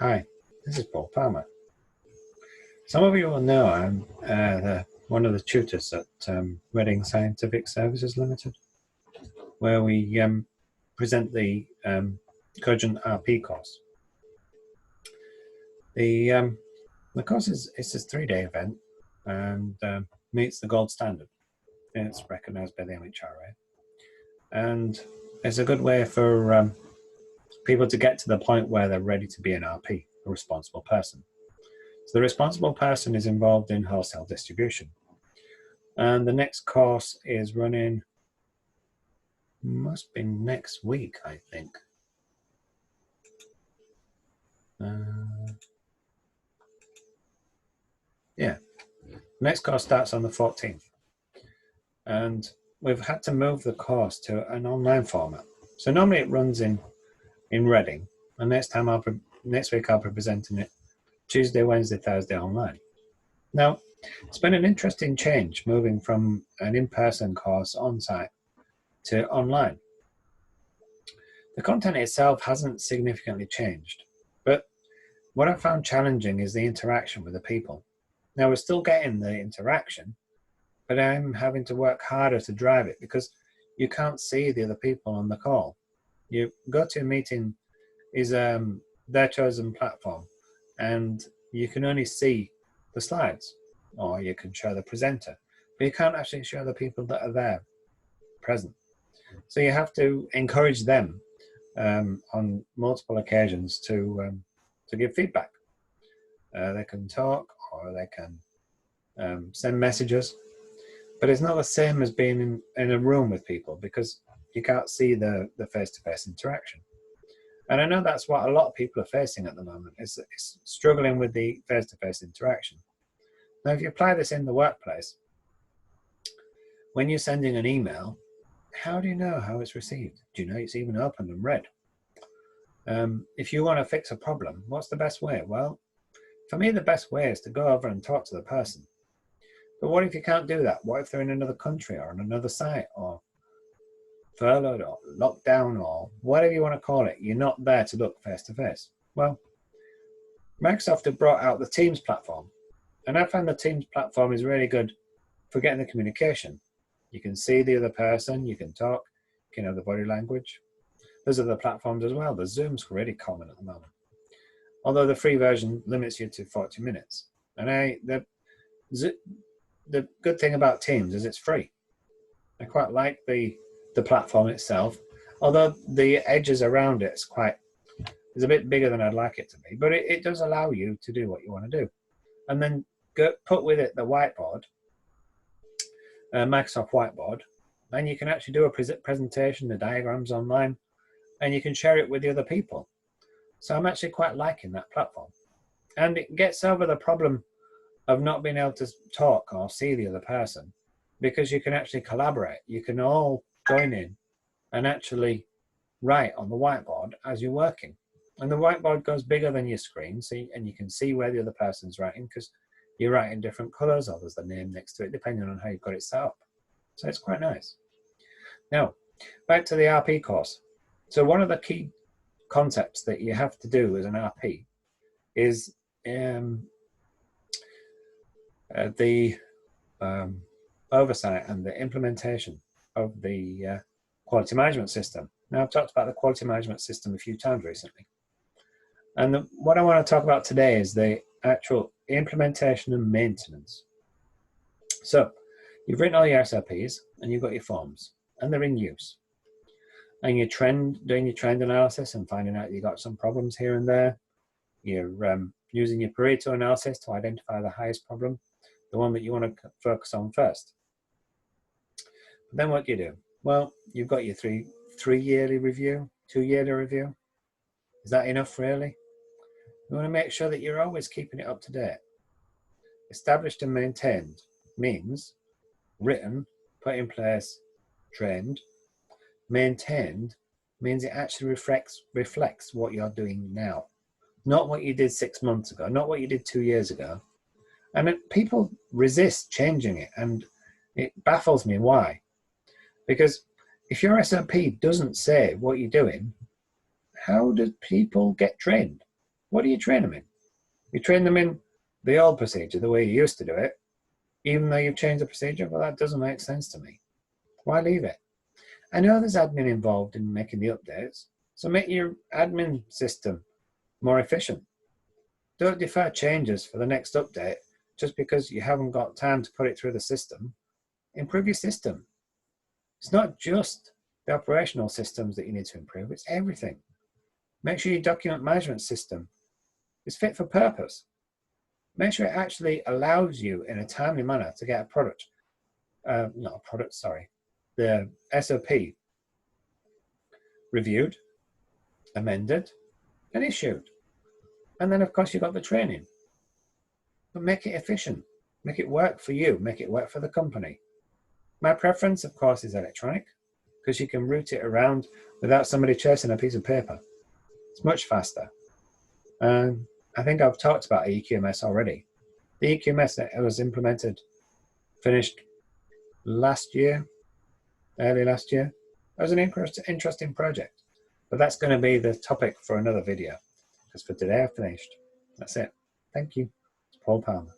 Hi, this is Paul Palmer. Some of you will know I'm one of the tutors at Reading Scientific Services Limited, where we present the Cogent RP course. The course is a 3-day event and meets the gold standard. It's recognised by the MHRA, and it's a good way for people to get to the point where they're ready to be an RP, a responsible person. So the responsible person is involved in wholesale distribution. And the next course is running, must be next week, I think. Yeah, next course starts on the 14th. And we've had to move the course to an online format. So normally it runs in Reading, and next week I'll be presenting it Tuesday, Wednesday, Thursday online. Now, it's been an interesting change moving from an in-person course on-site to online. The content itself hasn't significantly changed, but what I found challenging is the interaction with the people. Now, we're still getting the interaction, but I'm having to work harder to drive it because you can't see the other people on the call. You go to a meeting is their chosen platform, and you can only see the slides, or you can show the presenter, but you can't actually show the people that are there present. So you have to encourage them on multiple occasions to give feedback. They can talk or they can send messages, but it's not the same as being in a room with people because you can't see the face-to-face interaction. And I know that's what a lot of people are facing at the moment, is struggling with the face-to-face interaction. Now, if you apply this in the workplace, when you're sending an email, how do you know how it's received? Do you know it's even opened and read? If you want to fix a problem, what's the best way? Well, for me, the best way is to go over and talk to the person. But what if you can't do that? What if they're in another country or on another site or furloughed or locked down or whatever you want to call it? You're not there to look face to face. Well, Microsoft have brought out the Teams platform, and I find the Teams platform is really good for getting the communication. You can see the other person, you can talk, you can have the body language. There's other platforms as well. The Zoom's really common at the moment, although the free version limits you to 40 minutes. And the good thing about Teams is it's free. I quite like the platform itself, although the edges around it is a bit bigger than I'd like it to be, but it does allow you to do what you want to do. And then put with it the whiteboard, Microsoft Whiteboard, and you can actually do a presentation, the diagrams online, and you can share it with the other people. So I'm actually quite liking that platform. And it gets over the problem of not being able to talk or see the other person, because you can actually collaborate. You can all join in and actually write on the whiteboard as you're working. And the whiteboard goes bigger than your screen, and you can see where the other person's writing because you write in different colors or there's the name next to it, depending on how you've got it set up. So it's quite nice. Now, back to the RP course. So one of the key concepts that you have to do as an RP is the oversight and the implementation of the quality management system. Now, I've talked about the quality management system a few times recently. And what I want to talk about today is the actual implementation and maintenance. So you've written all your SOPs and you've got your forms and they're in use. And you're doing your trend analysis and finding out you got some problems here and there. You're using your Pareto analysis to identify the highest problem, the one that you want to focus on first. But then what do you do? Well, you've got your three yearly review, 2 yearly review. Is that enough really? You want to make sure that you're always keeping it up to date. Established and maintained means written, put in place, trained. Maintained means it actually reflects what you're doing now, not what you did 6 months ago, not what you did 2 years ago. And people resist changing it, and it baffles me why. Because if your SOP doesn't say what you're doing, how do people get trained? what do you train them in? You train them in the old procedure, the way you used to do it, even though you've changed the procedure? Well, that doesn't make sense to me. Why leave it? I know there's admin involved in making the updates, so make your admin system more efficient. Don't defer changes for the next update just because you haven't got time to put it through the system. Improve your system. It's not just the operational systems that you need to improve, it's everything. Make sure your document management system is fit for purpose. Make sure it actually allows you in a timely manner to get a product, the SOP reviewed, amended, and issued. And then, of course, you've got the training. But make it efficient. Make it work for you. Make it work for the company. My preference, of course, is electronic, because you can route it around without somebody chasing a piece of paper. It's much faster. I think I've talked about EQMS already. The EQMS that was implemented, finished last year, early last year. It was an interesting project. But that's going to be the topic for another video. Because for today, I've finished. That's it. Thank you. It's Paul Palmer.